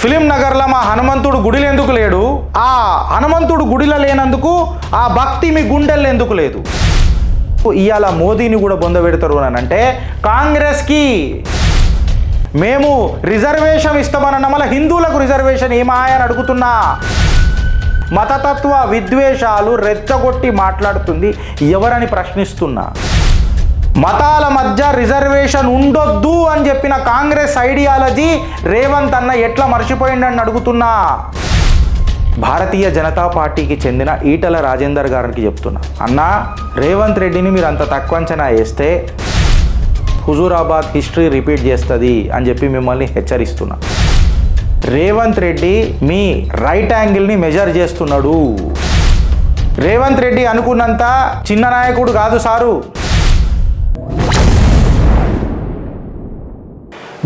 Film నగర్లో మా హనుమంతుడు గుడిలో ఎందుకు లేడు? ఆ హనుమంతుడు గుడిలో లేనందుకు ఆ భక్తి మీ గుండెల్లో ఎందుకు లేదు? ఇవాళ మోదీని కూడా బొందబెడతారు అని అంటే కాంగ్రెస్కి మేము రిజర్వేషన్ ఇస్తామన్న మళ్ళీ హిందువులకు రిజర్వేషన్ ఏమాయని అడుగుతున్నా. మతతత్వ విద్వేషాలు రెచ్చగొట్టి మాట్లాడుతుంది ఎవరని ప్రశ్నిస్తున్నా. మతాల మధ్య రిజర్వేషన్ ఉండొద్దు అని చెప్పిన కాంగ్రెస్ ఐడియాలజీ రేవంత్ అన్న ఎట్లా మర్చిపోయిండని అడుగుతున్నా. భారతీయ జనతా పార్టీకి చెందిన ఈటల రాజేందర్ గారికి చెప్తున్నా, అన్నా రేవంత్ రెడ్డిని మీరు అంత తక్కువ అంచనా వేస్తే హుజూరాబాద్ హిస్టరీ రిపీట్ చేస్తుంది అని చెప్పి మిమ్మల్ని హెచ్చరిస్తున్నా. రేవంత్ రెడ్డి మీ రైట్ యాంగిల్ని మెజర్ చేస్తున్నాడు. రేవంత్ రెడ్డి అనుకున్నంత చిన్న నాయకుడు కాదు సారు.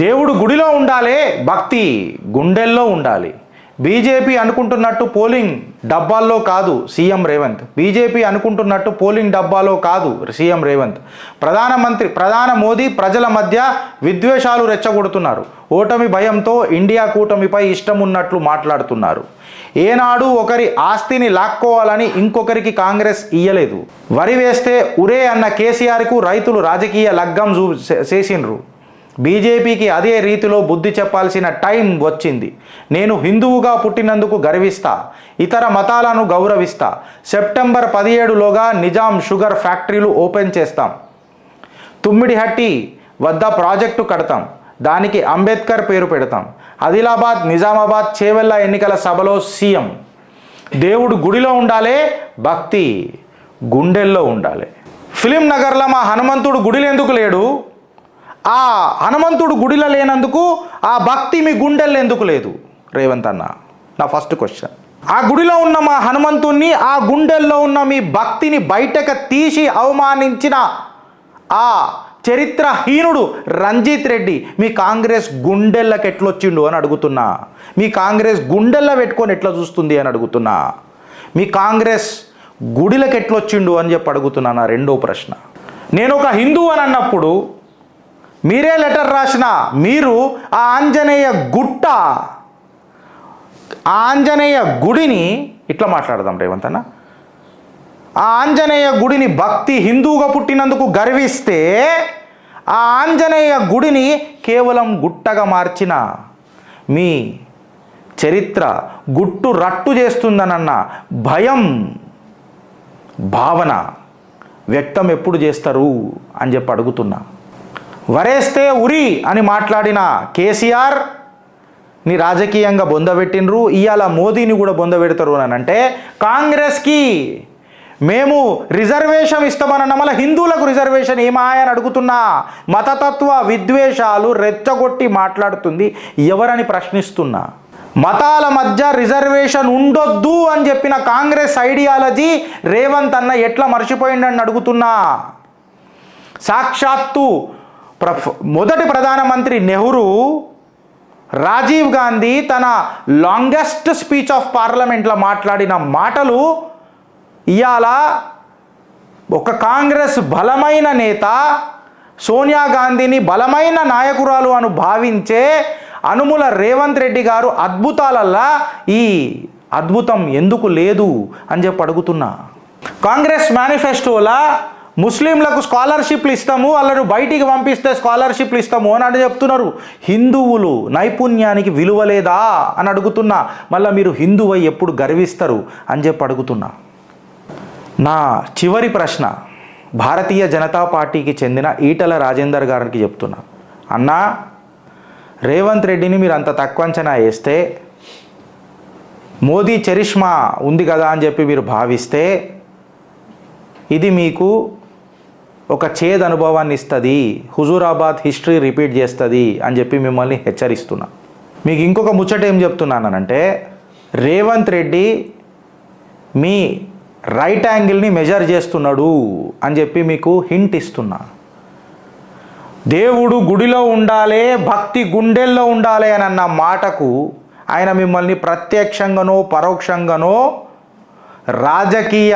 దేవుడు గుడిలో ఉండాలి, భక్తి గుండెల్లో ఉండాలి. బీజేపీ అనుకుంటున్నట్టు పోలింగ్ డబ్బాల్లో కాదు సీఎం రేవంత్. బీజేపీ అనుకుంటున్నట్టు పోలింగ్ డబ్బాలో కాదు సీఎం రేవంత్. ప్రధాని మోదీ ప్రజల మధ్య విద్వేషాలు రెచ్చగొడుతున్నారు. ఓటమి భయంతో ఇండియా కూటమిపై ఇష్టం ఉన్నట్లు మాట్లాడుతున్నారు. ఏనాడు ఒకరి ఆస్తిని లాక్కోవాలని ఇంకొకరికి కాంగ్రెస్ ఇయ్యలేదు. వరి వేస్తే ఉరే అన్న కేసీఆర్కు రైతులు రాజకీయ లగ్గం చేసిండ్రు. బీజేపీకి అదే రీతిలో బుద్ధి చెప్పాల్సిన టైం వచ్చింది. నేను హిందువుగా పుట్టినందుకు గర్విస్తా, ఇతర మతాలను గౌరవిస్తా. సెప్టెంబర్ 17లోగా నిజాం షుగర్ ఫ్యాక్టరీలు ఓపెన్ చేస్తాం. తుమ్మిడిహట్టి వద్ద ప్రాజెక్టు కడతాం, దానికి అంబేద్కర్ పేరు పెడతాం. ఆదిలాబాద్ నిజామాబాద్ చేవెళ్ళ ఎన్నికల సభలో సీఎం. దేవుడు గుడిలో ఉండాలి, భక్తి గుండెల్లో ఉండాలి. ఫిలిం నగర్లో మా హనుమంతుడు గుడిలో ఎందుకు లేడు? ఆ హనుమంతుడు గుడిలో లేనందుకు ఆ భక్తి మీ గుండెల్లో ఎందుకు లేదు రేవంత్ అన్న? నా ఫస్ట్ క్వశ్చన్. ఆ గుడిలో ఉన్న మా హనుమంతుణ్ణి, ఆ గుండెల్లో ఉన్న మీ భక్తిని బయటకు తీసి అవమానించిన ఆ చరిత్రహీనుడు రంజిత్ రెడ్డి మీ కాంగ్రెస్ గుండెళ్ళకి ఎట్లొచ్చిండు అని అడుగుతున్నా. మీ కాంగ్రెస్ గుండెల్లో పెట్టుకొని ఎట్లా చూస్తుంది అని అడుగుతున్నా. మీ కాంగ్రెస్ గుడిలకు ఎట్లొచ్చిండు అని చెప్పి అడుగుతున్నా. నా రెండో ప్రశ్న. నేను ఒక హిందూ అని అన్నప్పుడు మీరే లెటర్ రాసిన మీరు ఆ ఆంజనేయ గుట్ట, ఆ ఆంజనేయ గుడిని ఇట్లా మాట్లాడదాం రేవంత్ అన్న. ఆ ఆంజనేయ గుడిని భక్తి హిందువుగా పుట్టినందుకు గర్విస్తే ఆ ఆంజనేయ గుడిని కేవలం గుట్టగా మార్చిన మీ చరిత్ర గుట్టు రట్టు చేస్తుందనన్న భయం భావన వ్యక్తం ఎప్పుడు చేస్తారు అని చెప్పి అడుగుతున్నా. వరేస్తే ఉరి అని మాట్లాడిన కేసీఆర్ ని రాజకీయంగా బొందబెట్టినరు. ఇవాళ మోదీని కూడా బొందబెడతారు అని అంటే కాంగ్రెస్కి మేము రిజర్వేషన్ ఇస్తామన్న మళ్ళీ హిందువులకు రిజర్వేషన్ ఏమాయని అడుగుతున్నా. మతతత్వ విద్వేషాలు రెచ్చగొట్టి మాట్లాడుతుంది ఎవరని ప్రశ్నిస్తున్నా. మతాల మధ్య రిజర్వేషన్ ఉండొద్దు అని చెప్పిన కాంగ్రెస్ ఐడియాలజీ రేవంత్ అన్న ఎట్లా మర్చిపోయిండని అడుగుతున్నా. సాక్షాత్తు మొదటి ప్రధానమంత్రి నెహ్రూ, రాజీవ్ గాంధీ తన లాంగెస్ట్ స్పీచ్ ఆఫ్ పార్లమెంట్లో మాట్లాడిన మాటలు ఇవాళ ఒక కాంగ్రెస్ బలమైన నేత సోనియా గాంధీని బలమైన నాయకురాలు అని భావించే అనుముల రేవంత్ రెడ్డి గారు అద్భుతాలల్లా ఈ అద్భుతం ఎందుకు లేదు అని చెప్పి అడుగుతున్నా. కాంగ్రెస్ మేనిఫెస్టోలా ముస్లింలకు స్కాలర్షిప్లు ఇస్తాము, వాళ్ళను బయటికి పంపిస్తే స్కాలర్షిప్లు ఇస్తాము అని చెప్తున్నారు. హిందువులు నైపుణ్యానికి విలువ లేదా అని అడుగుతున్నా. మళ్ళీ మీరు హిందువై ఎప్పుడు గర్విస్తారు అని చెప్పి అడుగుతున్నా. నా చివరి ప్రశ్న భారతీయ జనతా పార్టీకి చెందిన ఈటల రాజేందర్ గారికి చెప్తున్నా, అన్నా రేవంత్ రెడ్డిని మీరు అంత తక్కువ అంచనా వేస్తే మోదీ చరిష్మా ఉంది కదా అని చెప్పి మీరు భావిస్తే ఇది మీకు ఒక చేదు అనుభవాన్ని ఇస్తుంది, హుజూరాబాద్ హిస్టరీ రిపీట్ చేస్తుంది అని చెప్పి మిమ్మల్ని హెచ్చరిస్తున్నా. మీకు ఇంకొక ముచ్చట ఏం చెప్తున్నానంటే రేవంత్ రెడ్డి మీ రైట్ యాంగిల్ని మెజర్ చేస్తున్నాడు అని చెప్పి మీకు హింట్ ఇస్తున్నా. దేవుడు గుడిలో ఉండాలి, భక్తి గుండెల్లో ఉండాలి అని అన్న మాటకు ఆయన మిమ్మల్ని ప్రత్యక్షంగానో పరోక్షంగానో రాజకీయ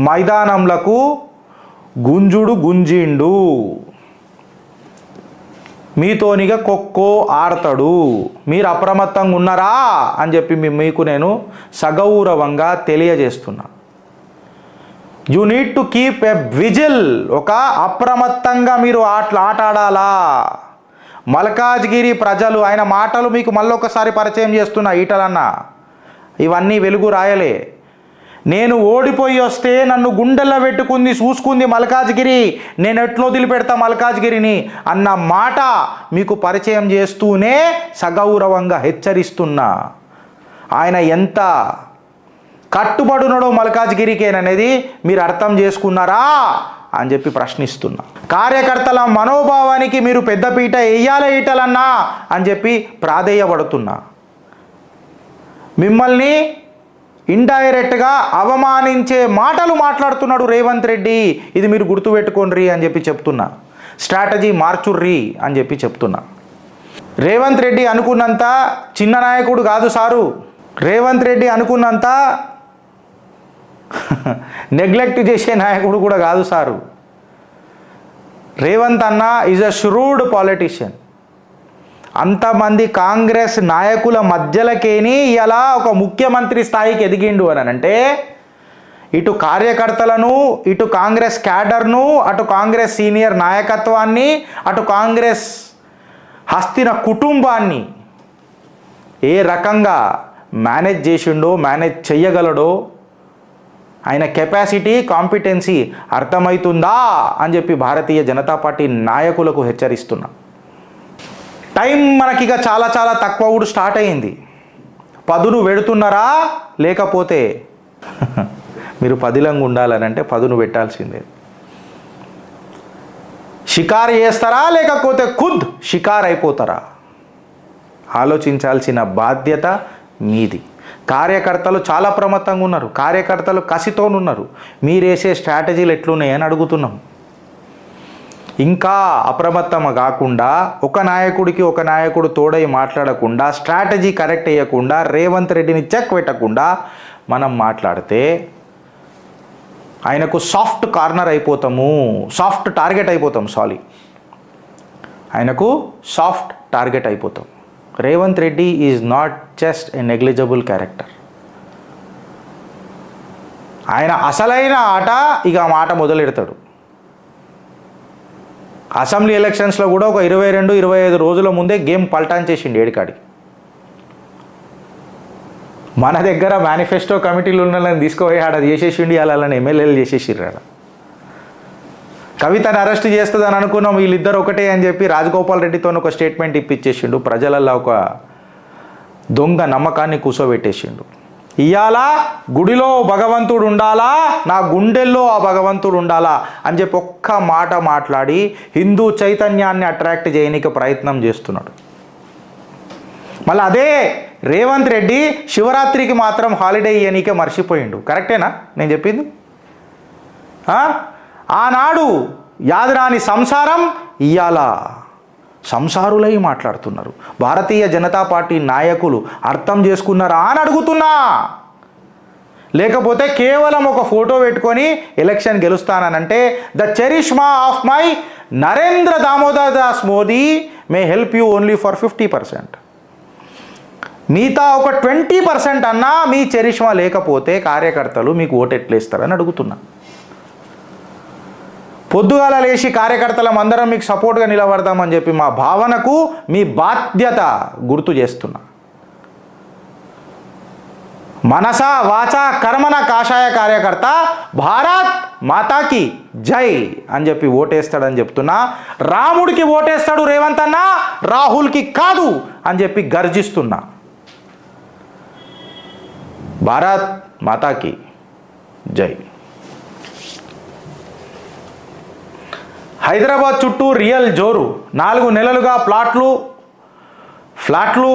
మైదానంలకు గుంజుడు గుంజిండు. మీతోనిగా ఖోఖో ఆడతాడు, మీరు అప్రమత్తంగా ఉన్నారా అని చెప్పి మీకు నేను సగౌరవంగా తెలియజేస్తున్నా. You need to keep a whistle. ఒక అప్రమత్తంగా మీరు ఆట ఆడాలా. మల్కాజ్గిరి ప్రజలు, ఆయన మాటలు మీకు మళ్ళొకసారి పరిచయం చేస్తున్నా. ఈటలన్న ఇవన్నీ వెలుగు రాయలే. నేను ఓడిపోయి వస్తే నన్ను గుండెల్లో పెట్టుకుంది చూసుకుంది మల్కాజ్గిరి, నేను ఎట్లా వదిలిపెడతా మల్కాజ్గిరిని అన్న మాట మీకు పరిచయం చేస్తూనే సగౌరవంగా హెచ్చరిస్తున్నా. ఆయన ఎంత కట్టుబడున్నాడో మల్కాజ్గిరికేననేది మీరు అర్థం చేసుకున్నారా అని చెప్పి ప్రశ్నిస్తున్నా. కార్యకర్తల మనోభావానికి మీరు పెద్దపీట వేయాలి ఈటలన్నా అని చెప్పి ప్రాధేయపడుతున్నా. మిమ్మల్ని ఇండైరెక్ట్గా అవమానించే మాటలు మాట్లాడుతున్నాడు రేవంత్ రెడ్డి, ఇది మీరు గుర్తుపెట్టుకోండి అని చెప్పి చెప్తున్నా. స్ట్రాటజీ మార్చుర్రి అని చెప్పి చెప్తున్నా. రేవంత్ రెడ్డి అనుకున్నంత చిన్న నాయకుడు కాదు సారు. రేవంత్ రెడ్డి అనుకున్నంత నెగ్లెక్ట్ చేసే నాయకుడు కూడా కాదు సారు. రేవంత్ అన్న ఈజ్ అ ష్రూడ్ పాలిటిషియన్. అంతమంది కాంగ్రెస్ నాయకుల మధ్యలకేని ఇలా ఒక ముఖ్యమంత్రి స్థాయికి ఎదిగిండు అని అంటే, ఇటు కార్యకర్తలను, ఇటు కాంగ్రెస్ క్యాడర్ను, అటు కాంగ్రెస్ సీనియర్ నాయకత్వాన్ని, అటు కాంగ్రెస్ హస్తిన కుటుంబాన్ని ఏ రకంగా మేనేజ్ చేసిండో, మేనేజ్ చెయ్యగలడో, ఆయన కెపాసిటీ, కాంపిటెన్సీ అర్థమవుతుందా అని చెప్పి భారతీయ జనతా పార్టీ నాయకులకు హెచ్చరిస్తున్నా. టైం మనకిక చాలా చాలా తక్కువ కూడా స్టార్ట్ అయ్యింది. పదును పెడుతున్నారా, లేకపోతే మీరు పదిలంగా ఉండాలనంటే పదును పెట్టాల్సిందే. షికారు చేస్తారా, లేకపోతే ఖుద్ షికార్ అయిపోతారా, ఆలోచించాల్సిన బాధ్యత మీది. కార్యకర్తలు చాలా ప్రమత్తంగా ఉన్నారు, కార్యకర్తలు కసితోనున్నారు. మీరేసే స్ట్రాటజీలు ఎట్లున్నాయని అడుగుతున్నాం. ఇంకా అప్రమత్తం కాకుండా, ఒక నాయకుడు తోడై మాట్లాడకుండా, స్ట్రాటజీ కరెక్ట్ అయ్యకుండా, రేవంత్ రెడ్డిని చెక్ పెట్టకుండా మనం మాట్లాడితే ఆయనకు సాఫ్ట్ కార్నర్ అయిపోతాము, సాఫ్ట్ టార్గెట్ అయిపోతాం. ఆయనకు సాఫ్ట్ టార్గెట్ అయిపోతాం. Revanth Reddy is not just a negligible character. ఆయన అసలైన ఆట ఇక ఆ మాట మొదలెడతాడు. అసెంబ్లీ ఎలక్షన్స్లో కూడా ఒక 22-25 రోజుల ముందే గేమ్ పల్టాన్ చేసిండు ఏడికాడికి. మన దగ్గర మేనిఫెస్టో కమిటీలు ఉన్న తీసుకుపోయి ఆడ చేసేసిండి, వాళ్ళని ఎమ్మెల్యేలు చేసేసిర్రు. ఆడ కవితను అరెస్ట్ చేస్తుందని అనుకున్నాం, వీళ్ళిద్దరు ఒకటే అని చెప్పి రాజగోపాల్ రెడ్డితో ఒక స్టేట్మెంట్ ఇప్పించేసిండు. ప్రజలల్లో ఒక దొంగ నమ్మకాన్ని కూర్చోబెట్టేసిండు. ఇవాళ గుడిలో భగవంతుడు ఉండాలా, నా గుండెల్లో ఆ భగవంతుడు ఉండాలా అని చెప్పి ఒక్క మాట మాట్లాడి హిందూ చైతన్యాన్ని అట్రాక్ట్ చేయడానికి ప్రయత్నం చేస్తున్నాడు. మళ్ళీ అదే రేవంత్ రెడ్డి శివరాత్రికి మాత్రం హాలిడే ఇయ్యనీకే మర్చిపోయిండు. కరెక్టేనా నేను చెప్పింది? ఆనాడు యాదరాని సంసారం, ఇయ్యాల సంసారులై మాట్లాడుతున్నారు. భారతీయ జనతా పార్టీ నాయకులు అర్థం చేసుకున్నారా అని అడుగుతున్నా. లేకపోతే కేవలం ఒక ఫోటో పెట్టుకొని ఎలక్షన్ గెలుస్తానంటే the charisma of my Narendra Damodar Das Modi may help you only for 50%. మిగతా ఒక 20% అన్నా మీ చరిష్మా లేకపోతే కార్యకర్తలు మీకు ఓటు ఎట్లేస్తారని అడుగుతున్నా. పొద్దుగాల లేచి కార్యకర్తలం అందరం మీకు సపోర్ట్గా నిలబడదామని చెప్పి మా భావనకు మీ బాధ్యత గుర్తు చేస్తున్నా. మనస వాచ కర్మన కాషాయ కార్యకర్త భారత్ మాతాకి జై అని చెప్పి ఓటేస్తాడని చెప్తున్నా. రాముడికి ఓటేస్తాడు రేవంత్ అన్న, రాహుల్కి కాదు అని చెప్పి గర్జిస్తున్నా. భారత్ మాతాకి జై. హైదరాబాద్ చుట్టూ రియల్ జోరు. 4 నెలలుగా ఫ్లాట్లు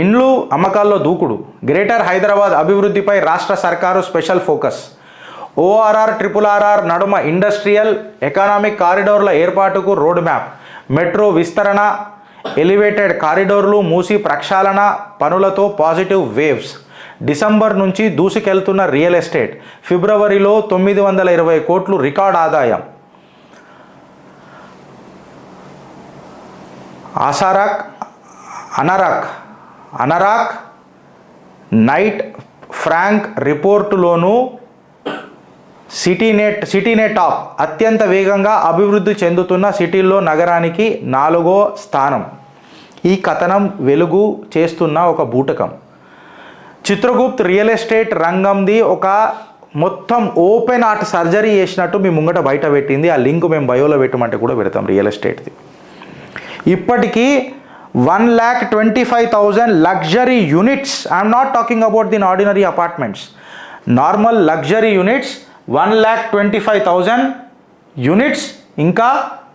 ఇండ్లు అమ్మకాల్లో దూకుడు. గ్రేటర్ హైదరాబాద్ అభివృద్ధిపై రాష్ట్ర సర్కారు స్పెషల్ ఫోకస్. ORR, RRR నడుమ ఇండస్ట్రియల్ ఎకనామిక్ కారిడోర్ల ఏర్పాటుకు రోడ్ మ్యాప్. మెట్రో విస్తరణ, ఎలివేటెడ్ కారిడోర్లు, మూసి ప్రక్షాళన పనులతో పాజిటివ్ వేవ్స్. డిసెంబర్ నుంచి దూసుకెళ్తున్న రియల్ ఎస్టేట్. ఫిబ్రవరిలో 920 కోట్లు రికార్డ్ ఆదాయం. అనరాక్ నైట్ ఫ్రాంక్ రిపోర్టులోనూ సిటీనే టాప్, అత్యంత వేగంగా అభివృద్ధి చెందుతున్న సిటీల్లో నగరానికి 4వ స్థానం. ఈ కథనం వెలుగు చేస్తున్న ఒక బూటకం. చిత్రగుప్త్ రియల్ ఎస్టేట్ రంగంది ఒక మొత్తం ఓపెన్ హార్ట్ సర్జరీ చేసినట్టు మీ ముంగట బయట పెట్టింది. ఆ లింక్ మేము బయోలో పెట్టమంటే కూడా పెడతాం. రియల్ ఎస్టేట్ది ఇప్పటికీ 1,25,000 luxury units, I'm not talking about the ordinary apartments, normal luxury units 1,25,000 units ఇంకా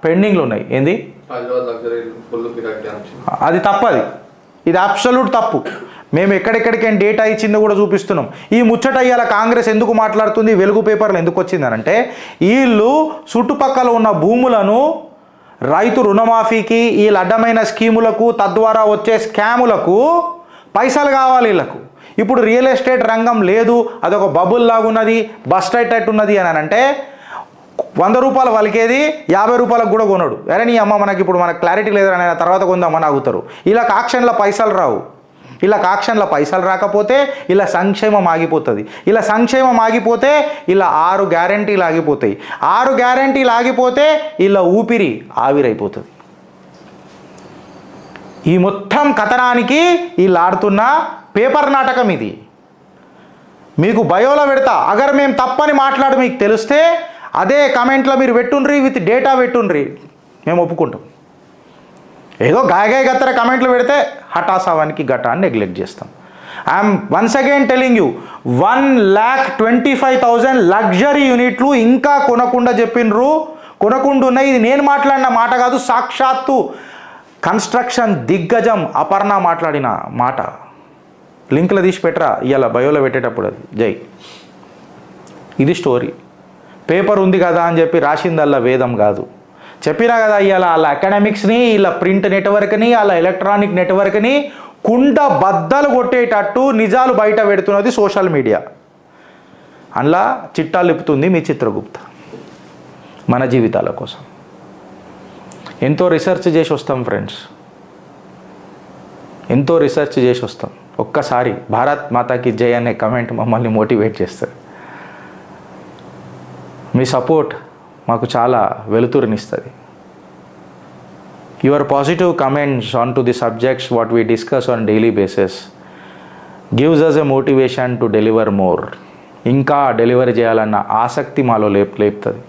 పెండింగ్లు ఉన్నాయి. ఏంది అది తప్పది, ఇది అబ్సల్యూట్ తప్పు. మేము ఎక్కడెక్కడికైనా డేటా ఇచ్చిందో కూడా చూపిస్తున్నాం. ఈ ముచ్చట ఇవాళ కాంగ్రెస్ ఎందుకు మాట్లాడుతుంది, వెలుగు పేపర్లు ఎందుకు వచ్చిందనంటే వీళ్ళు చుట్టుపక్కల ఉన్న భూములను రైతు రుణమాఫీకి, ఈ అడ్డమైన స్కీములకు, తద్వారా వచ్చే స్కాములకు పైసలు కావాలి వీళ్ళకు. ఇప్పుడు రియల్ ఎస్టేట్ రంగం లేదు, అదొక బబుల్ లాగున్నది, బస్ట్ ఉన్నది అని అంటే 100 రూపాయలు వాళ్ళకేది 50 రూపాయలకు కూడా కొనడు. అరే నీ అమ్మ మనకి ఇప్పుడు మనకు క్లారిటీ లేదని తర్వాత కొందామని ఆగుతారు. ఇలా ఆక్షన్ల పైసలు రావు. ఇలా ఆక్షన్ల పైసలు రాకపోతే ఇలా సంక్షేమం ఆగిపోతుంది. ఇలా సంక్షేమం ఆగిపోతే ఇలా 6 గ్యారంటీలు ఆగిపోతాయి. 6 గ్యారంటీలు ఆగిపోతే ఇలా ఊపిరి ఆవిరైపోతుంది. ఈ మొత్తం కథనానికి వీళ్ళు ఆడుతున్న పేపర్ నాటకం ఇది. మీకు బయోలో పెడతా. అగర్ మేము తప్పని మాట్లాడి మీకు తెలిస్తే అదే కమెంట్లో మీరు పెట్టుండ్రి, విత్ డేటా పెట్టుండ్రి, మేము ఒప్పుకుంటాం. ఏదో గాయగాయ గత్తర కమెంట్లు పెడితే హఠాసావానికి ఘటాన్ని నెగ్లెక్ట్ చేస్తాం. I'm once again telling you, 1,25,000 luxury యూనిట్లు ఇంకా కొనకుండా చెప్పినరు, కొనకుండా ఉన్నాయి. ఇది నేను మాట్లాడిన మాట కాదు, సాక్షాత్తు కన్స్ట్రక్షన్ దిగ్గజం అపర్ణ మాట్లాడిన మాట. లింక్లో తీసి పెట్టరా ఇవాళ బయోలో పెట్టేటప్పుడు. అది జై, ఇది స్టోరీ. పేపర్ ఉంది కదా అని చెప్పి రాసిందల్లా వేదం కాదు. చెప్పినా కదా ఇవాళ వాళ్ళ అకాడమిక్స్ని, ఇలా ప్రింట్ నెట్వర్క్ని, వాళ్ళ ఎలక్ట్రానిక్ నెట్వర్క్ని కుండ బద్దలు కొట్టేటట్టు నిజాలు బయట పెడుతున్నది సోషల్ మీడియా. అందులో చిట్టాలు లిపుతుంది మీ చిత్రగుప్త. మన జీవితాల కోసం ఎంతో రీసెర్చ్ చేసి వస్తాం ఫ్రెండ్స్, ఎంతో రీసెర్చ్ చేసి వస్తాం. ఒక్కసారి భారత్ మాతాకి జై అనే కమెంట్ మమ్మల్ని మోటివేట్ చేస్తారు. మీ సపోర్ట్ మాకు చాలా వెలుతురునిస్తుంది. Your positive comments on to the subjects what we discuss on daily basis gives us a motivation to deliver more. ఇంకా డెలివరీ చేయాలన్న ఆసక్తి మాలో లేపుతుంది.